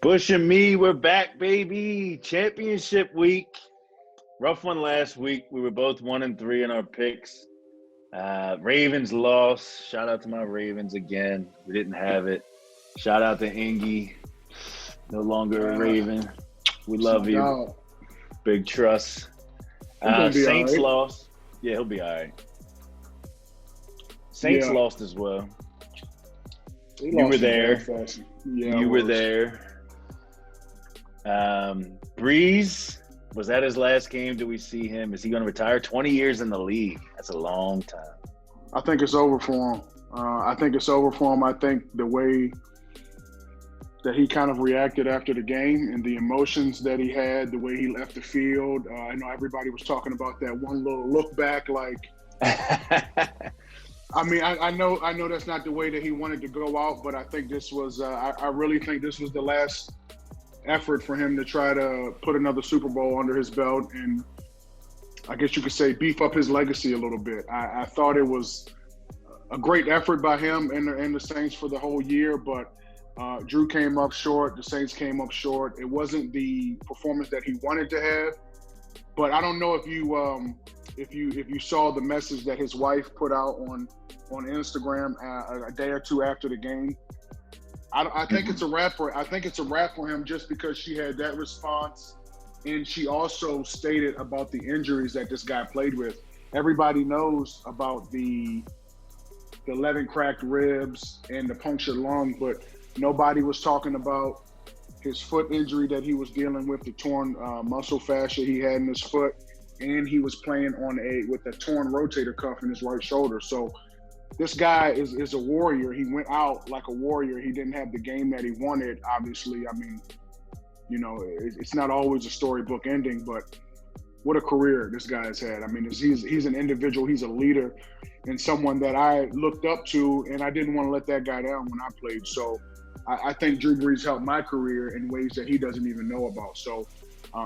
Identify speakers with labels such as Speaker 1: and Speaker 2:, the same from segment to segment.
Speaker 1: Bush and me, we're back, baby. Championship week. Rough one last week. We were both 1-3 in our picks. Ravens lost. Shout out to my Ravens again. We didn't have it. Shout out to Ingy. No longer a Raven. We love you.
Speaker 2: Dog.
Speaker 1: Big trust. Saints lost. Yeah, he'll be all right. Saints lost as well. You were there.
Speaker 2: Yeah,
Speaker 1: you were there. Breeze, was that his last game? Do we see him? Is he going to retire? 20 years in the league. That's a long time.
Speaker 2: I think it's over for him. I think the way that he kind of reacted after the game and the emotions that he had, the way he left the field. I know everybody was talking about that one little look back, like I mean, I know that's not the way that he wanted to go out, but I think this was I really think this was the last effort for him to try to put another Super Bowl under his belt and I guess you could say beef up his legacy a little bit. I thought it was a great effort by him and the Saints for the whole year, but Drew came up short. The Saints came up short. It wasn't the performance that he wanted to have, but I don't know if you saw the message that his wife put out on Instagram a day or two after the game. I think it's a wrap for him just because she had that response, and she also stated about the injuries that this guy played with. Everybody knows about the 11 cracked ribs and the punctured lung, but nobody was talking about his foot injury that he was dealing with, the torn muscle fascia he had in his foot, and he was playing with a torn rotator cuff in his right shoulder. So this guy is a warrior. He went out like a warrior. He didn't have the game that he wanted, obviously. I mean, it's not always a storybook ending, but what a career this guy has had. I mean, he's an individual. He's a leader and someone that I looked up to, and I didn't want to let that guy down when I played. So I think Drew Brees helped my career in ways that he doesn't even know about. So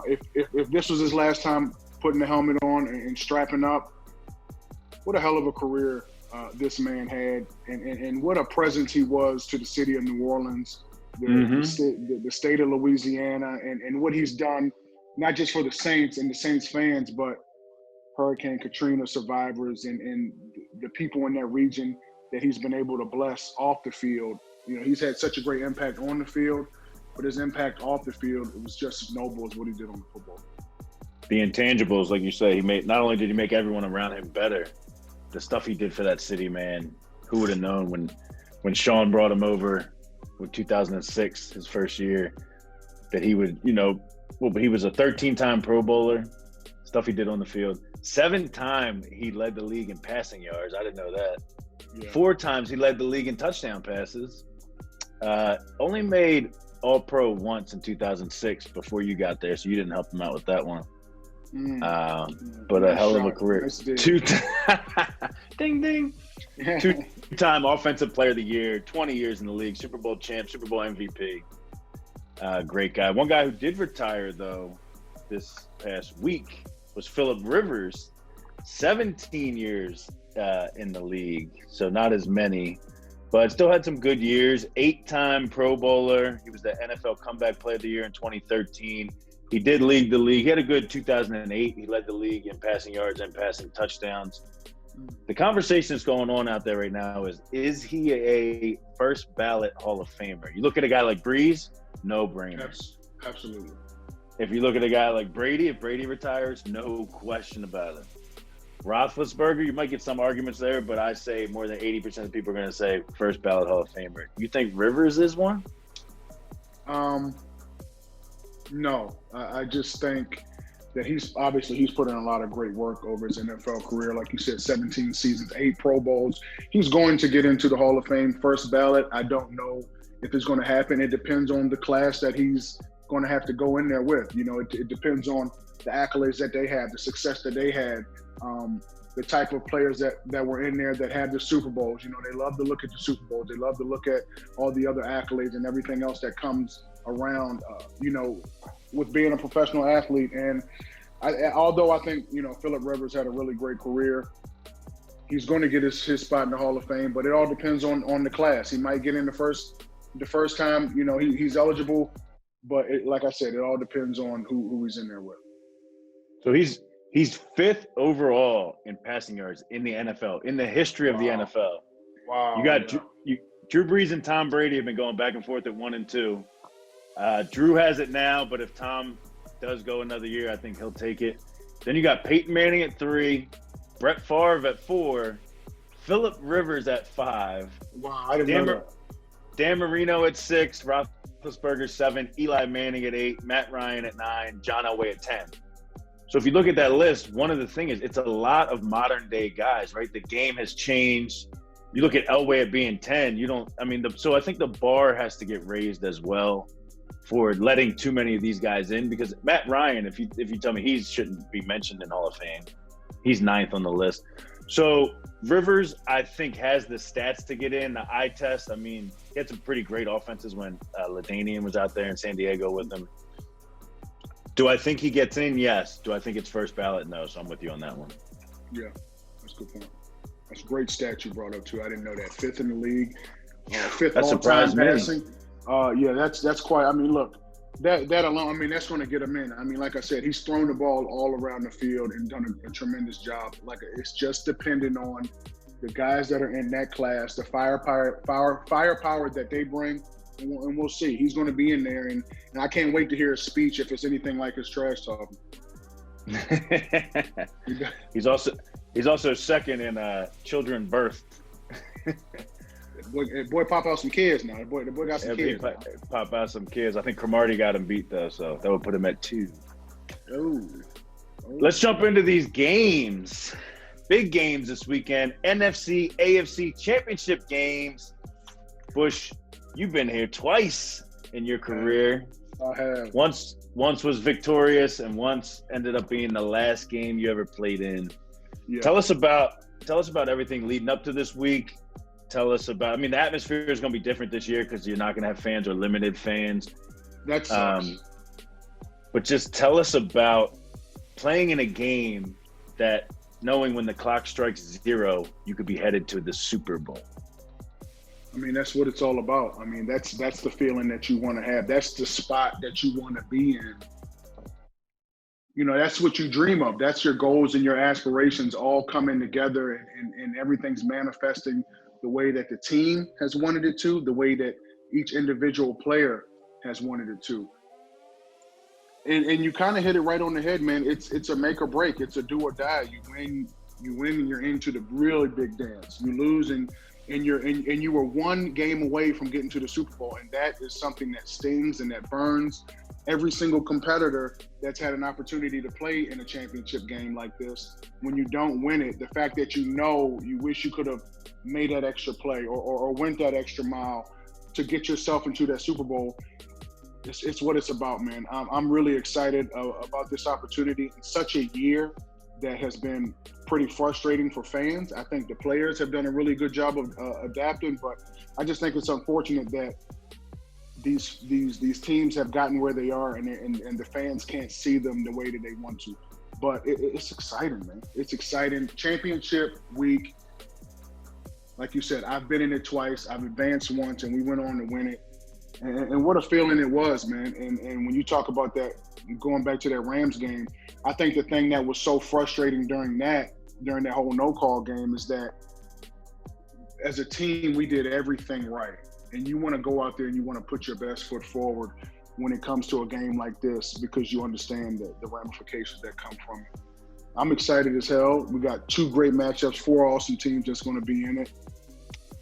Speaker 2: if this was his last time putting the helmet on and strapping up, what a hell of a career this man had, and what a presence he was to the city of New Orleans, the state of Louisiana, and what he's done, not just for the Saints and the Saints fans, but Hurricane Katrina survivors and the people in that region that he's been able to bless off the field. He's had such a great impact on the field, but his impact off the field, it was just as noble as what he did on the football.
Speaker 1: The intangibles, like you say, not only did he make everyone around him better, the stuff he did for that city, man. Who would have known when Sean brought him over with 2006, his first year, that he would, he was a 13-time Pro Bowler, stuff he did on the field. 7-time he led the league in passing yards. I didn't know that. Yeah. 4 times he led the league in touchdown passes. Only made All-Pro once in 2006 before you got there, so you didn't help him out with that one. But a hell of a career. Ding, ding. 2-time Offensive Player of the Year, 20 years in the league, Super Bowl champ, Super Bowl MVP. Great guy. One guy who did retire, though, this past week was Phillip Rivers, 17 years in the league, so not as many, but still had some good years. 8-time Pro Bowler. He was the NFL Comeback Player of the Year in 2013. He did lead the league. He had a good 2008. He led the league in passing yards and passing touchdowns. The conversation that's going on out there right now is he a first ballot Hall of Famer? You look at a guy like Breeze, no brainer.
Speaker 2: Absolutely.
Speaker 1: If you look at a guy like Brady, if Brady retires, no question about it. Roethlisberger, you might get some arguments there, but I say more than 80% of people are going to say first ballot Hall of Famer. You think Rivers is one?
Speaker 2: No, I just think that he's put in a lot of great work over his NFL career. Like you said, 17 seasons, 8 Pro Bowls. He's going to get into the Hall of Fame first ballot. I don't know if it's going to happen. It depends on the class that he's going to have to go in there with. It depends on the accolades that they have, the success that they had, the type of players that were in there that had the Super Bowls. They love to look at the Super Bowls. They love to look at all the other accolades and everything else that comes around, with being a professional athlete. And although I think, Phillip Rivers had a really great career, he's going to get his spot in the Hall of Fame, but it all depends on the class. He might get in the first time, he's eligible But like I said, it all depends on who he's in there with.
Speaker 1: So he's fifth overall in passing yards in the NFL, in the history of the NFL.
Speaker 2: Wow.
Speaker 1: You got Drew Brees and Tom Brady have been going back and forth at 1 and 2. Drew has it now, but if Tom does go another year, I think he'll take it. Then you got Peyton Manning at 3, Brett Favre at 4, Phillip Rivers at 5.
Speaker 2: Wow, I didn't know that.
Speaker 1: Dan Marino at 6, Roethlisberger 7, Eli Manning at 8, Matt Ryan at 9, John Elway at 10. So if you look at that list, one of the things is it's a lot of modern day guys, right? The game has changed. You look at Elway at being 10, so I think the bar has to get raised as well for letting too many of these guys in, because Matt Ryan, if you tell me he shouldn't be mentioned in Hall of Fame, he's 9th on the list. So Rivers, I think, has the stats to get in, the eye test. I mean, he had some pretty great offenses when LaDainian was out there in San Diego with him. Do I think he gets in? Yes. Do I think it's first ballot? No. So I'm with you on that one.
Speaker 2: Yeah, that's a good point. That's a great stat you brought up too. I didn't know that. 5th in the league, 5th all-time passing. Yeah, that's quite. I mean, look, that alone. I mean, that's going to get him in. I mean, like I said, he's thrown the ball all around the field and done a tremendous job. Like, it's just dependent on the guys that are in that class, the firepower that they bring, and we'll see. He's going to be in there, and I can't wait to hear his speech if it's anything like his trash talking.
Speaker 1: He's also second in children birthed.
Speaker 2: Boy, pop out some kids now. The boy got some kids.
Speaker 1: Pop out some kids. I think Cromartie got him beat though, so that would put him at 2.
Speaker 2: Oh.
Speaker 1: Let's jump into these games. Big games this weekend. NFC, AFC championship games. Bush, you've been here twice in your career.
Speaker 2: I have.
Speaker 1: Once was victorious, and once ended up being the last game you ever played in. Yeah. Tell us about everything leading up to this week. Tell us about. I mean, the atmosphere is going to be different this year because you're not going to have fans or limited fans.
Speaker 2: That sucks.
Speaker 1: But just tell us about playing in a game that, knowing when the clock strikes 0, you could be headed to the Super Bowl.
Speaker 2: I mean, that's what it's all about. I mean, that's the feeling that you want to have. That's the spot that you want to be in. You know, that's what you dream of. That's your goals and your aspirations all coming together, and everything's manifesting the way that the team has wanted it to, the way that each individual player has wanted it to. And you kind of hit it right on the head, man. It's a make or break. It's a do or die. You win and you're into the really big dance. You lose and you were one game away from getting to the Super Bowl, and that is something that stings and that burns every single competitor that's had an opportunity to play in a championship game like this. When you don't win it, the fact that you wish you could have made that extra play or went that extra mile to get yourself into that Super Bowl, it's what it's about, man. I'm really excited about this opportunity. It's such a year that has been pretty frustrating for fans. I think the players have done a really good job of adapting, but I just think it's unfortunate that these teams have gotten where they are, and the fans can't see them the way that they want to. But it's exciting, man. It's exciting. Championship week, like you said, I've been in it twice. I've advanced once, and we went on to win it. And what a feeling it was, man. And when you talk about that, going back to that Rams game, I think the thing that was so frustrating during that whole no-call game is that as a team, we did everything right. And you want to go out there and you want to put your best foot forward when it comes to a game like this, because you understand the ramifications that come from it. I'm excited as hell. We got 2 great matchups, 4 awesome teams that's going to be in it.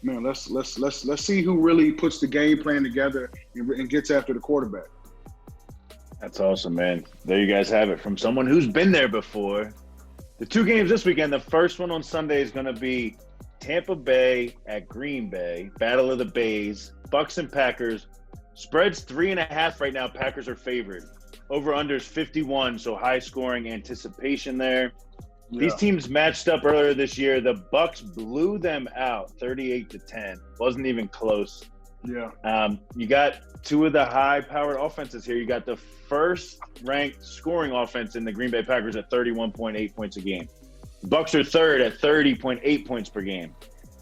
Speaker 2: Man, let's see who really puts the game plan together and gets after the quarterback.
Speaker 1: That's awesome, man. There you guys have it from someone who's been there before. The 2 games this weekend, the first one on Sunday is going to be Tampa Bay at Green Bay, Battle of the Bays, Bucs and Packers. Spread's 3.5 right now. Packers are favored. Over/under is 51, so high scoring anticipation there. Yeah. These teams matched up earlier this year. The Bucs blew them out 38-10. Wasn't even close.
Speaker 2: Yeah.
Speaker 1: You got 2 of the high-powered offenses here. You got the first-ranked scoring offense in the Green Bay Packers at 31.8 points a game. The Bucs are third at 30.8 points per game.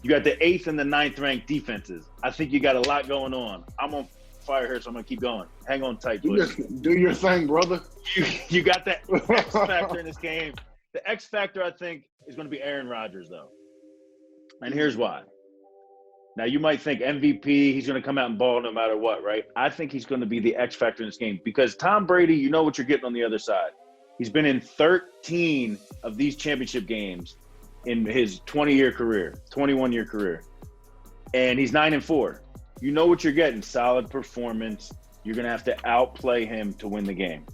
Speaker 1: You got the 8th and the 9th ranked defenses. I think you got a lot going on. I'm fire here, so I'm going to keep going. Hang on tight,
Speaker 2: Do
Speaker 1: boys.
Speaker 2: your thing, brother.
Speaker 1: You got that X factor in this game. The X factor, I think, is going to be Aaron Rodgers, though. And here's why. Now, you might think MVP, he's going to come out and ball no matter what, right? I think he's going to be the X factor in this game because Tom Brady, you know what you're getting on the other side. He's been in 13 of these championship games in his 20-year career, 21-year career. And he's 9-4. You know what you're getting, solid performance. You're going to have to outplay him to win the game.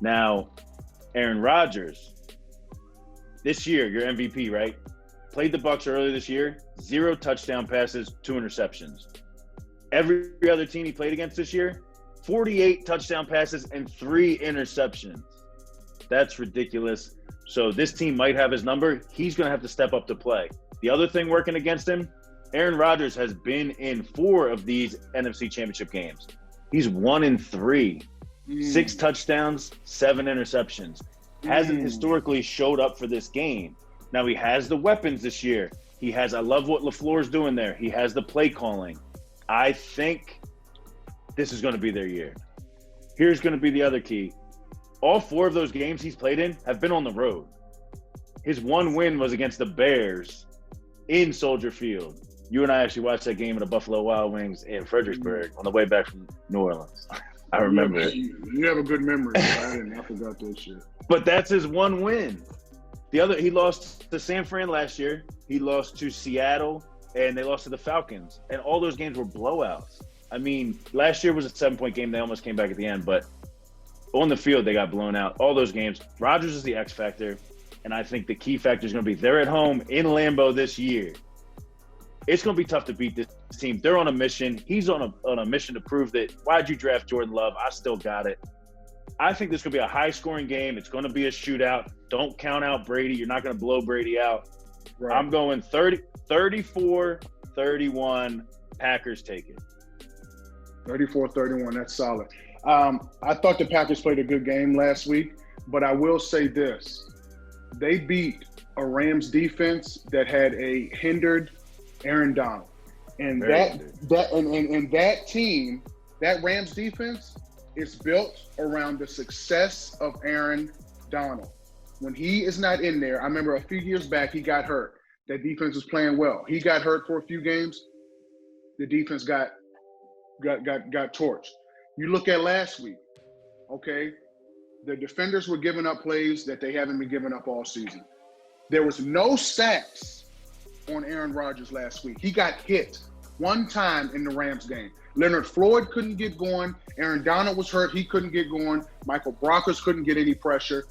Speaker 1: Now, Aaron Rodgers, this year, your MVP, right? Played the Bucs earlier this year, 0 touchdown passes, 2 interceptions. Every other team he played against this year, 48 touchdown passes and 3 interceptions. That's ridiculous. So this team might have his number. He's going to have to step up to play. The other thing working against him, Aaron Rodgers has been in 4 of these NFC Championship games. He's 1-3, 6 touchdowns, 7 interceptions. Hasn't historically showed up for this game. Now he has the weapons this year. I love what LaFleur's doing there. He has the play calling. I think this is going to be their year. Here's going to be the other key. All 4 of those games he's played in have been on the road. His one win was against the Bears in Soldier Field. You and I actually watched that game at the Buffalo Wild Wings in Fredericksburg on the way back from New Orleans. I remember it.
Speaker 2: You have a good memory. I forgot that shit.
Speaker 1: But that's his one win. He lost to San Fran last year. He lost to Seattle, and they lost to the Falcons. And all those games were blowouts. I mean, last year was a 7-point game. They almost came back at the end, but on the field, they got blown out. All those games. Rodgers is the X factor, and I think the key factor is going to be they're at home in Lambeau this year. It's going to be tough to beat this team. They're on a mission. He's on a mission to prove that, why'd you draft Jordan Love? I still got it. I think this could be a high-scoring game. It's going to be a shootout. Don't count out Brady. You're not going to blow Brady out. Right. I'm going 34-31. Packers take it.
Speaker 2: 34-31. That's solid. I thought the Packers played a good game last week, but I will say this. They beat a Rams defense that had a hindered Aaron Donald. And that team, that Rams defense, is built around the success of Aaron Donald. When he is not in there, I remember a few years back he got hurt. That defense was playing well. He got hurt for a few games. The defense got torched. You look at last week, okay? The defenders were giving up plays that they haven't been giving up all season. There was no sacks on Aaron Rodgers last week. He got hit one time in the Rams game. Leonard Floyd couldn't get going. Aaron Donald was hurt. He couldn't get going. Michael Brockers couldn't get any pressure.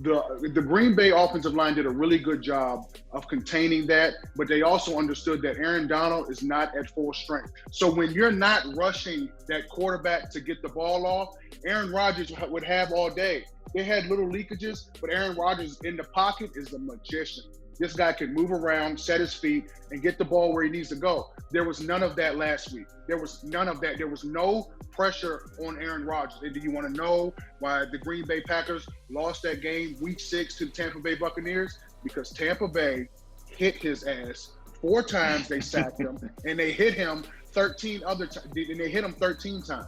Speaker 2: The Green Bay offensive line did a really good job of containing that, but they also understood that Aaron Donald is not at full strength. So when you're not rushing that quarterback to get the ball off, Aaron Rodgers would have all day. They had little leakages, but Aaron Rodgers in the pocket is a magician. This guy can move around, set his feet, and get the ball where he needs to go. There was none of that last week. There was none of that. There was no pressure on Aaron Rodgers. And do you want to know why the Green Bay Packers lost that game week 6 to the Tampa Bay Buccaneers? Because Tampa Bay hit his ass 4 times. They sacked him, and they hit him 13 other times. And they hit him 13 times.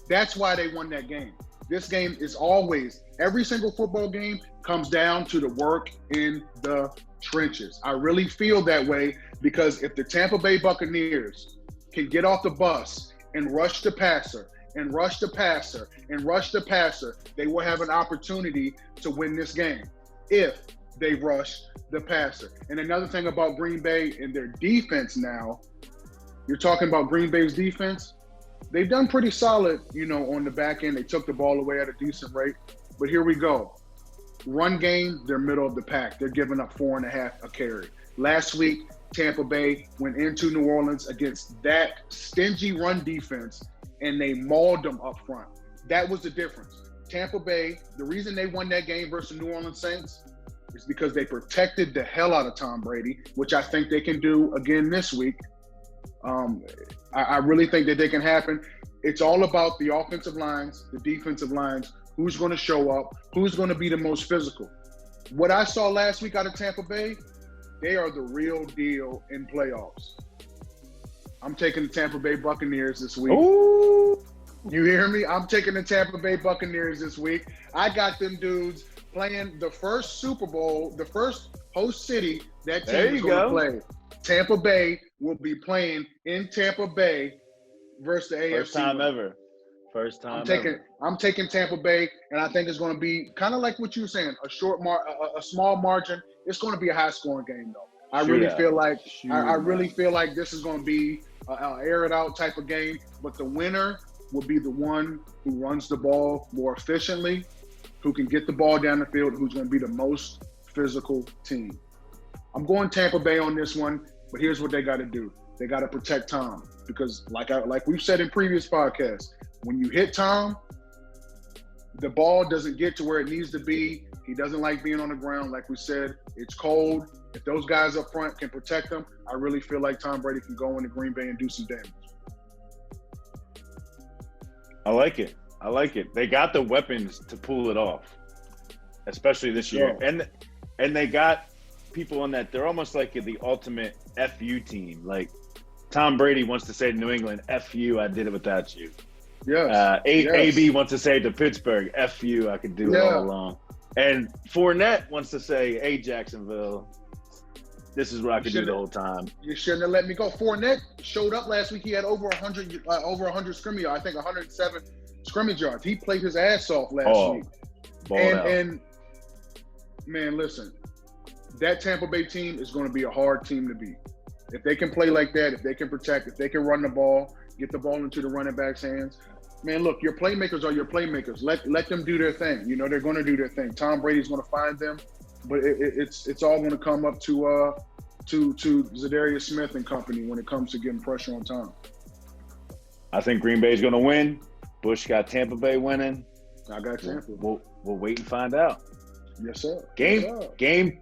Speaker 2: That's why they won that game. This game is always, every single football game comes down to the work in the trenches. I really feel that way because if the Tampa Bay Buccaneers can get off the bus and rush the passer and rush the passer and rush the passer, they will have an opportunity to win this game if they rush the passer. And another thing about Green Bay and their defense now, you're talking about Green Bay's defense. They've done pretty solid, on the back end. They took the ball away at a decent rate. But here we go. Run game, they're middle of the pack. They're giving up 4.5 a carry. Last week, Tampa Bay went into New Orleans against that stingy run defense, and they mauled them up front. That was the difference. Tampa Bay, the reason they won that game versus New Orleans Saints is because they protected the hell out of Tom Brady, which I think they can do again this week. I really think that they can happen. It's all about the offensive lines, the defensive lines, who's going to show up, who's going to be the most physical. What I saw last week out of Tampa Bay, they are the real deal in playoffs. I'm taking the Tampa Bay Buccaneers this week.
Speaker 1: Ooh.
Speaker 2: You hear me? I'm taking the Tampa Bay Buccaneers this week. I got them dudes playing the first Super Bowl, the first host city that team is going to play. Tampa Bay will be playing in Tampa Bay versus the AFC.
Speaker 1: First time ever.
Speaker 2: I'm taking Tampa Bay, and I think it's going to be kind of like what you were saying, a small margin. It's going to be a high-scoring game, though. I really feel like this is going to be an air-it-out type of game, but the winner will be the one who runs the ball more efficiently, who can get the ball down the field, who's going to be the most physical team. I'm going Tampa Bay on this one, but here's what they got to do. They got to protect Tom because, like we've said in previous podcasts, when you hit Tom, the ball doesn't get to where it needs to be. He doesn't like being on the ground. Like we said, it's cold. If those guys up front can protect him, I really feel like Tom Brady can go into Green Bay and do some damage.
Speaker 1: I like it. They got the weapons to pull it off, especially this year.
Speaker 2: Yeah.
Speaker 1: And they got people on that. They're almost like the ultimate FU team. Like Tom Brady wants to say to New England, F you, I did it without you.
Speaker 2: Yes.
Speaker 1: AB wants to say to Pittsburgh, F you, I could do it all along. And Fournette wants to say, hey, Jacksonville, this is what I could do the whole time.
Speaker 2: You shouldn't have let me go. Fournette showed up last week. He had over 100 scrimmage yards. I think 107 scrimmage yards. He played his ass off last week. And man, listen, that Tampa Bay team is going to be a hard team to beat. If they can play like that, if they can protect, if they can run the ball, get the ball into the running back's hands. Man, look, your playmakers are your playmakers. Let them do their thing. You know, they're going to do their thing. Tom Brady's going to find them, but it's all going to come up to Zadarius Smith and company when it comes to getting pressure on Tom.
Speaker 1: I think Green Bay's going to win. Bush got Tampa Bay winning.
Speaker 2: I got Tampa.
Speaker 1: We'll wait and find out.
Speaker 2: Yes, sir.
Speaker 1: Game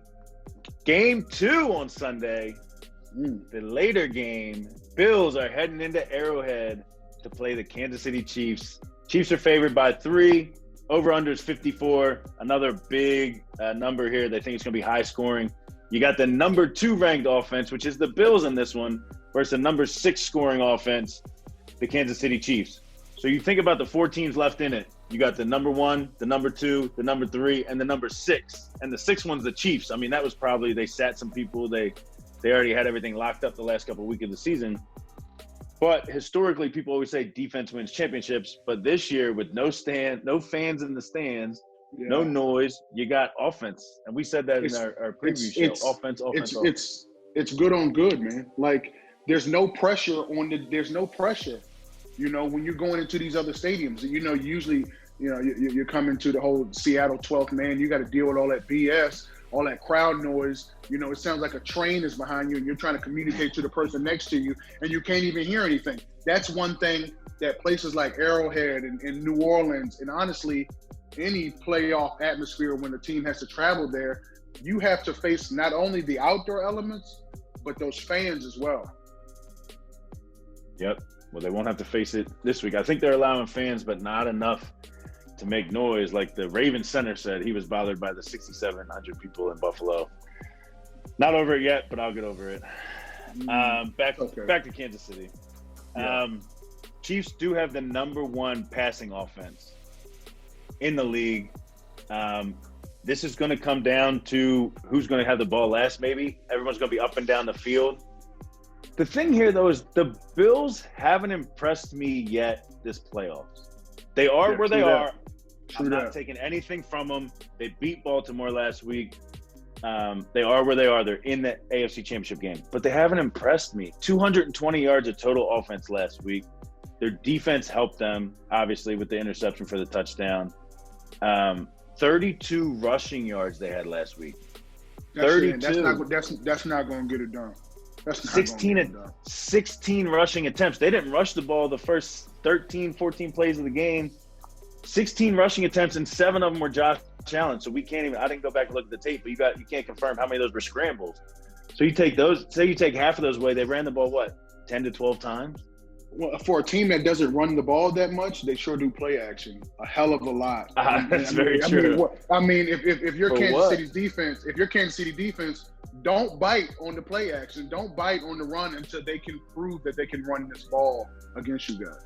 Speaker 1: 2 on Sunday. The later game, Bills are heading into Arrowhead to play the Kansas City Chiefs. Chiefs are favored by 3. Over-under is 54. Another big number here. They think it's going to be high scoring. You got the number 2 ranked offense, which is the Bills in this one, versus the number 6 scoring offense, the Kansas City Chiefs. So you think about the 4 teams left in it. You got the number 1, the number 2, the number 3, and the number 6. And the 6th one's the Chiefs. I mean, that was probably, they sat some people. They already had everything locked up the last couple of weeks of the season. But historically, people always say defense wins championships. But this year, with no fans in the stands, no noise, you got offense. And we said that in our preview show. Offense.
Speaker 2: It's good on good, man. Like, there's no pressure there's no pressure. You know, when you're going into these other stadiums, you know, usually, you know, you're coming to the whole Seattle 12th man. You got to deal with all that BS, all that crowd noise. You know, it sounds like a train is behind you and you're trying to communicate to the person next to you and you can't even hear anything. That's one thing that places like Arrowhead and New Orleans, and honestly, any playoff atmosphere when the team has to travel there, you have to face not only the outdoor elements, but those fans as well.
Speaker 1: Yep. Well, they won't have to face it this week. I think they're allowing fans, but not enough to make noise. Like the Ravens center said, he was bothered by the 6,700 people in Buffalo. Not over it yet, but I'll get over it. Back to Kansas City.
Speaker 2: Yeah.
Speaker 1: Chiefs do have the number 1 passing offense in the league. This is going to come down to who's going to have the ball last, maybe. Everyone's going to be up and down the field. The thing here, though, is the Bills haven't impressed me yet this playoffs. They are where they are. I'm not taking anything from them. They beat Baltimore last week. They are where they are. They're in the AFC Championship game. But they haven't impressed me. 220 yards of total offense last week. Their defense helped them, obviously, with the interception for the touchdown. 32 rushing yards they had last week. 32.
Speaker 2: That's not going to get it done.
Speaker 1: 16 rushing attempts. They didn't rush the ball the first 13, 14 plays of the game. 16 rushing attempts, and 7 of them were Josh Allen. So we can't even – I didn't go back and look at the tape, but you can't confirm how many of those were scrambles. So you take those – say you take half of those away, they ran the ball, 10 to 12 times?
Speaker 2: Well, for a team that doesn't run the ball that much, they sure do play action a hell of a lot.
Speaker 1: That's very true.
Speaker 2: If you're Kansas City defense, don't bite on the play action. Don't bite on the run until they can prove that they can run this ball against you guys.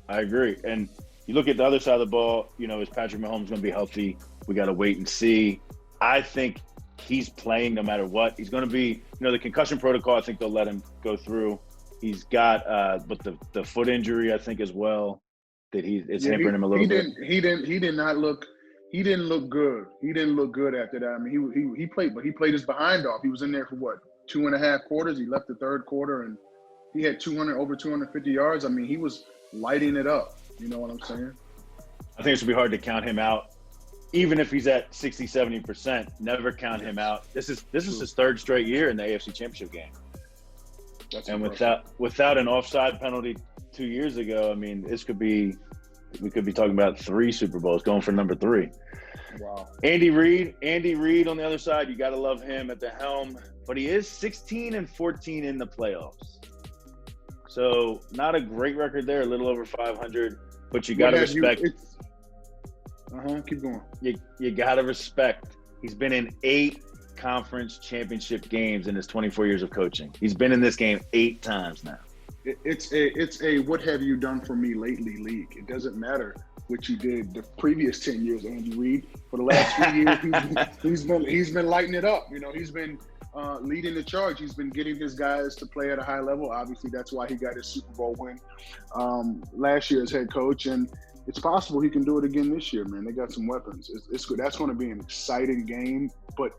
Speaker 1: I agree. And you look at the other side of the ball, is Patrick Mahomes going to be healthy? We got to wait and see. I think he's playing no matter what. He's going to be, the concussion protocol, I think they'll let him go through. He's got but the foot injury, I think, as well, that it's hampering him a little bit.
Speaker 2: He didn't look good. He didn't look good after that. I mean, he played, but he played his behind off. He was in there for 2.5 quarters. He left the third quarter and he had over 250 yards. I mean, he was lighting it up. You know what I'm saying?
Speaker 1: I think it's going to be hard to count him out. Even if he's at 60, 70%, never count him out. This is his third straight year in the AFC Championship game.
Speaker 2: That's
Speaker 1: and
Speaker 2: impressive.
Speaker 1: without an offside penalty 2 years ago, I mean, we could be talking about 3 Super Bowls, going for number 3.
Speaker 2: Wow.
Speaker 1: Andy Reid on the other side, you got to love him at the helm, but he is 16-14 in the playoffs. So not a great record there, a little over 500, but you got to respect.
Speaker 2: Keep going.
Speaker 1: You got to respect. He's been in 8 conference championship games in his 24 years of coaching. He's been in this game 8 times now.
Speaker 2: It's a what have you done for me lately league. It doesn't matter what you did the previous 10 years, Andy Reid. For the last few years, he's been lighting it up. He's been leading the charge. He's been getting his guys to play at a high level. Obviously, that's why he got his Super Bowl win last year as head coach, and it's possible he can do it again this year, man. They got some weapons. It's good. That's going to be an exciting game. But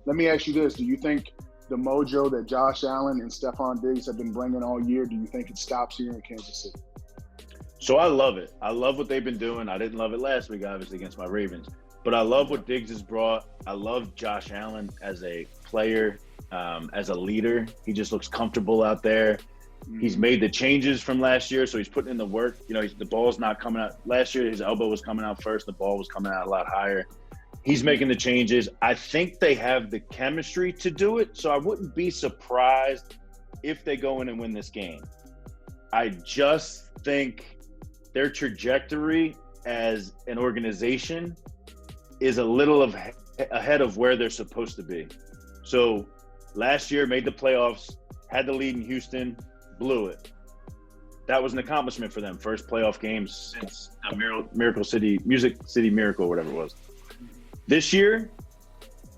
Speaker 2: let me ask you this: do you think the mojo that Josh Allen and Stephon Diggs have been bringing all year, do you think it stops here in Kansas City?
Speaker 1: So I love it. I love what they've been doing. I didn't love it last week, obviously, against my Ravens. But I love what Diggs has brought. I love Josh Allen as a player, as a leader. He just looks comfortable out there. He's made the changes from last year, so he's putting in the work. The ball's not coming out. Last year, his elbow was coming out first. The ball was coming out a lot higher. He's making the changes. I think they have the chemistry to do it, so I wouldn't be surprised if they go in and win this game. I just think their trajectory as an organization is a little ahead of where they're supposed to be. So last year, made the playoffs, had the lead in Houston, blew it. That was an accomplishment for them. First playoff game since Music City Miracle, whatever it was. This year,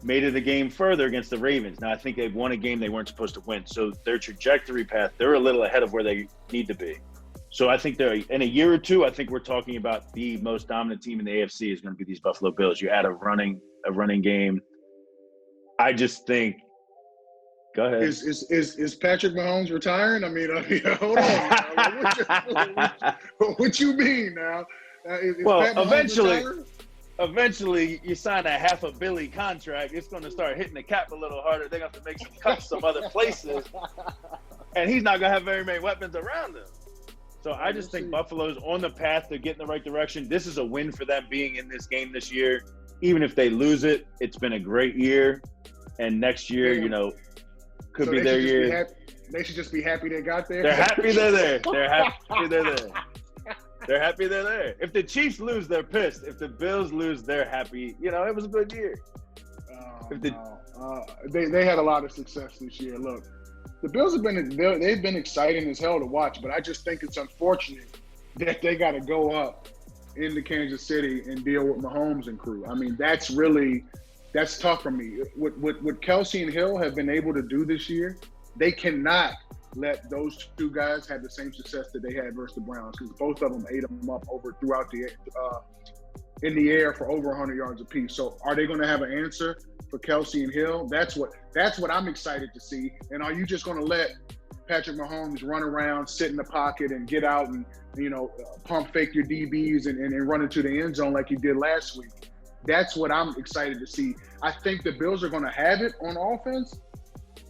Speaker 1: made it a game further against the Ravens. Now, I think they've won a game they weren't supposed to win. So their trajectory path, they're a little ahead of where they need to be. So I think in a year or two, I think we're talking about the most dominant team in the AFC is going to be these Buffalo Bills. You add a running game. I just think. Go ahead.
Speaker 2: Is Patrick Mahomes retiring? I mean, hold on. What you mean now?
Speaker 1: Eventually, you sign a $500 million contract. It's going to start hitting the cap a little harder. They're going to have to make some cuts some other places, and he's not going to have very many weapons around him. So I just think Buffalo's on the path to get in the right direction. This is a win for them being in this game this year. Even if they lose it, it's been a great year, and next year, could be their year.
Speaker 2: They should just be happy they got there.
Speaker 1: They're happy they're there. They're happy they're there. They're happy they're there. If the Chiefs lose, they're pissed. If the Bills lose, they're happy. It was a good year.
Speaker 2: They had a lot of success this year. Look, the Bills they've been exciting as hell to watch, but I just think it's unfortunate that they got to go up into Kansas City and deal with Mahomes and crew. I mean, that's tough for me. What Kelsey and Hill have been able to do this year, they cannot let those two guys have the same success that they had versus the Browns, because both of them ate them up throughout in the air for over 100 yards apiece. So are they going to have an answer for Kelsey and Hill? That's what I'm excited to see. And are you just going to let Patrick Mahomes run around, sit in the pocket, and get out and pump fake your DBs and run into the end zone like you did last week? That's what I'm excited to see. I think the Bills are going to have it on offense,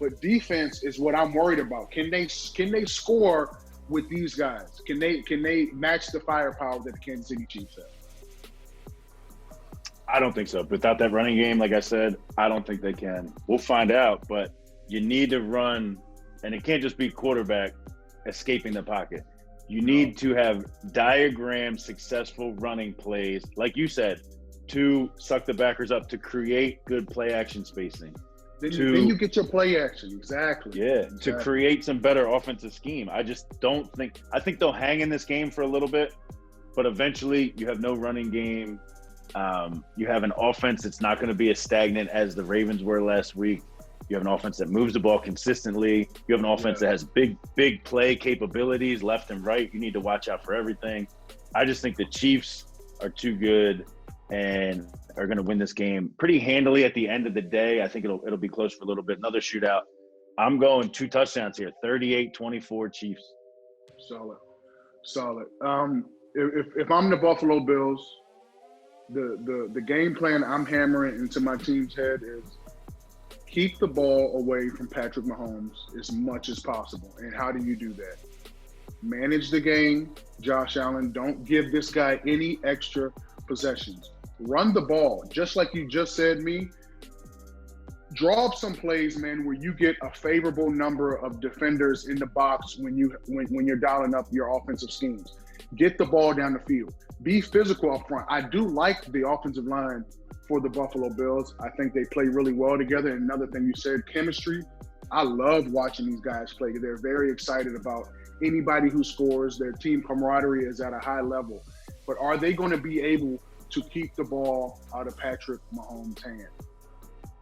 Speaker 2: but defense is what I'm worried about. Can they score with these guys? Can they match the firepower that the Kansas City Chiefs have?
Speaker 1: I don't think so. Without that running game, like I said, I don't think they can. We'll find out, but you need to run, and it can't just be quarterback escaping the pocket. You need to have diagrammed, successful running plays, like you said, to suck the backers up, to create good play action spacing.
Speaker 2: Then you get your play action. Exactly.
Speaker 1: Yeah, to create some better offensive scheme. I think they'll hang in this game for a little bit, but eventually you have no running game. You have an offense that's not going to be as stagnant as the Ravens were last week. You have an offense that moves the ball consistently. You have an offense that has big play capabilities left and right. You need to watch out for everything. I just think the Chiefs are too good and are going to win this game pretty handily at the end of the day. I think it'll be close for a little bit. Another shootout. I'm going 2 touchdowns here, 38-24 Chiefs.
Speaker 2: Solid. If I'm the Buffalo Bills, the game plan I'm hammering into my team's head is keep the ball away from Patrick Mahomes as much as possible. And how do you do that? Manage the game, Josh Allen. Don't give this guy any extra possessions. Run the ball, just like you just said, me. Draw up some plays, man, where you get a favorable number of defenders in the box when you're dialing up your offensive schemes. Get the ball down the field. Be physical up front. I do like the offensive line for the Buffalo Bills. I think they play really well together. And another thing you said, chemistry. I love watching these guys play. They're very excited about anybody who scores. Their team camaraderie is at a high level. But are they going to be able to keep the ball out of Patrick Mahomes' hand?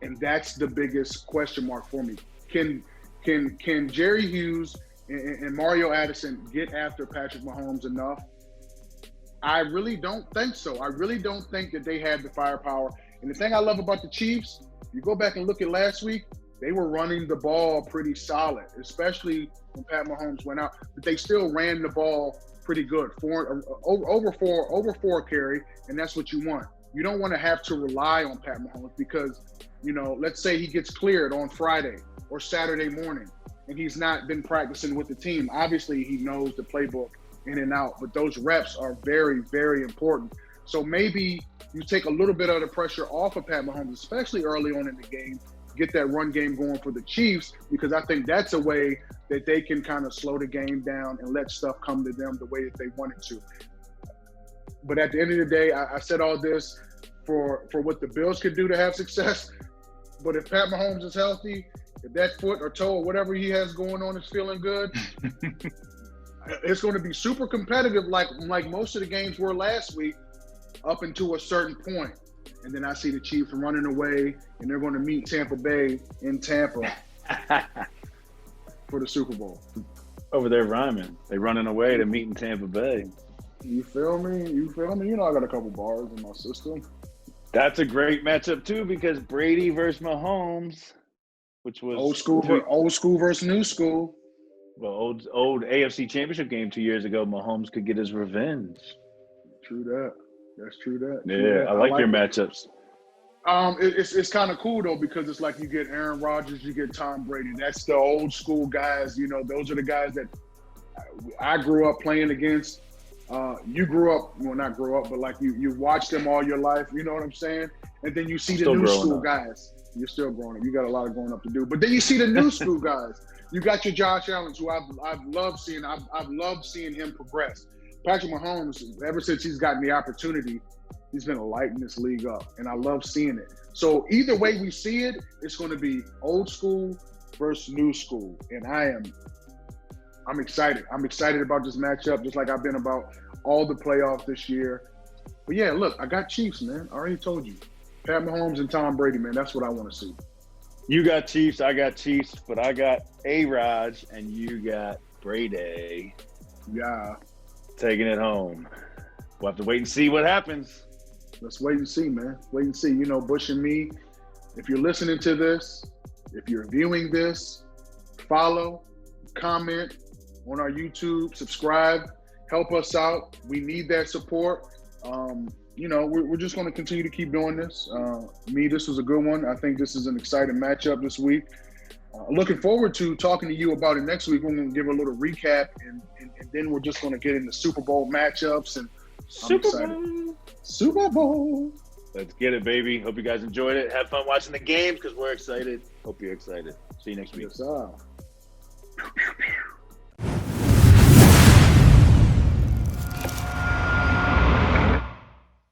Speaker 2: And that's the biggest question mark for me. Can Jerry Hughes and Mario Addison get after Patrick Mahomes enough? I really don't think so. I really don't think that they have the firepower. And the thing I love about the Chiefs, you go back and look at last week, they were running the ball pretty solid, especially when Pat Mahomes went out. But they still ran the ball pretty good, over four carry, and that's what you want. You don't want to have to rely on Pat Mahomes because, let's say he gets cleared on Friday or Saturday morning, and he's not been practicing with the team. Obviously, he knows the playbook in and out, but those reps are very, very important. So maybe you take a little bit of the pressure off of Pat Mahomes, especially early on in the game, get that run game going for the Chiefs, because I think that's a way that they can kind of slow the game down and let stuff come to them the way that they want it to. But at the end of the day, I said all this for what the Bills could do to have success. But if Pat Mahomes is healthy, if that foot or toe or whatever he has going on is feeling good, it's going to be super competitive like most of the games were last week up until a certain point. And then I see the Chiefs running away, and they're going to meet Tampa Bay in Tampa for the Super Bowl.
Speaker 1: Over there rhyming. They running away to meet in Tampa Bay.
Speaker 2: You feel me? I got a couple bars in my system.
Speaker 1: That's a great matchup, too, because Brady versus Mahomes, which was
Speaker 2: old school versus new school.
Speaker 1: Well, old AFC Championship game 2 years ago, Mahomes could get his revenge.
Speaker 2: True that. That's true that.
Speaker 1: Yeah, I like your matchups.
Speaker 2: It's kind of cool though, because it's like you get Aaron Rodgers, you get Tom Brady. That's the old school guys. Those are the guys that I grew up playing against. You grew up, well, not grew up, but like you watched them all your life. You know what I'm saying? And then you see the new school guys. You're still growing up. You got a lot of growing up to do. But then you see the new school guys. You got your Josh Allen, who I've loved seeing. I've loved seeing him progress. Patrick Mahomes, ever since he's gotten the opportunity, he's been lighting this league up, and I love seeing it. So either way we see it, it's going to be old school versus new school, and I'm excited. I'm excited about this matchup, just like I've been about all the playoffs this year. But yeah, look, I got Chiefs, man. I already told you. Pat Mahomes and Tom Brady, man. That's what I want to see.
Speaker 1: You got Chiefs, I got Chiefs, but I got A-Raj, and you got Brady.
Speaker 2: Yeah.
Speaker 1: Taking it home. We'll have to wait and see what happens.
Speaker 2: Let's wait and see, man. Wait and see. Bush and me, if you're listening to this, if you're viewing this, follow, comment on our YouTube, subscribe, help us out. We need that support. We're just going to continue to keep doing this. This was a good one. I think this is an exciting matchup this week. Looking forward to talking to you about it next week. We're going to give a little recap, and then we're just going to get into Super Bowl matchups. And Super Bowl.
Speaker 1: Let's get it, baby. Hope you guys enjoyed it. Have fun watching the games because we're excited. Hope you're excited. See you next week.
Speaker 2: Yes, sir.